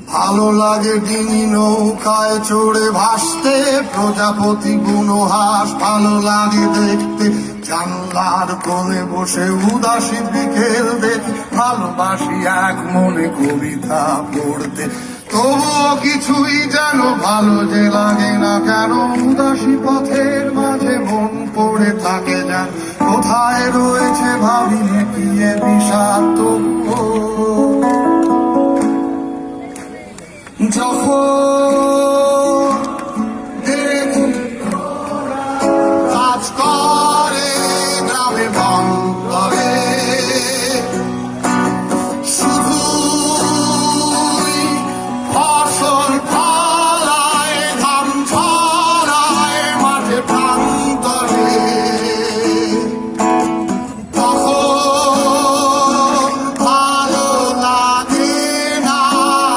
ভালো লাগে ডিঙি নৌকায় চড়ে ভাসতে, প্রজাপতি বুনো হাঁস ভালো লাগে দেখতে, জানলার কোণে বসে উদাসী বিকেল দেখে, ভালোবাসি এক মনে কবিতা পড়তে। তবুও কিছুই যেন ভালো যে লাগে না কেন, উদাসী পথের মাঝে মন পড়ে থাকে যেন কোথায় রয়েছে ভাবি নেকিয়ে বিষাদ। তবুও যখন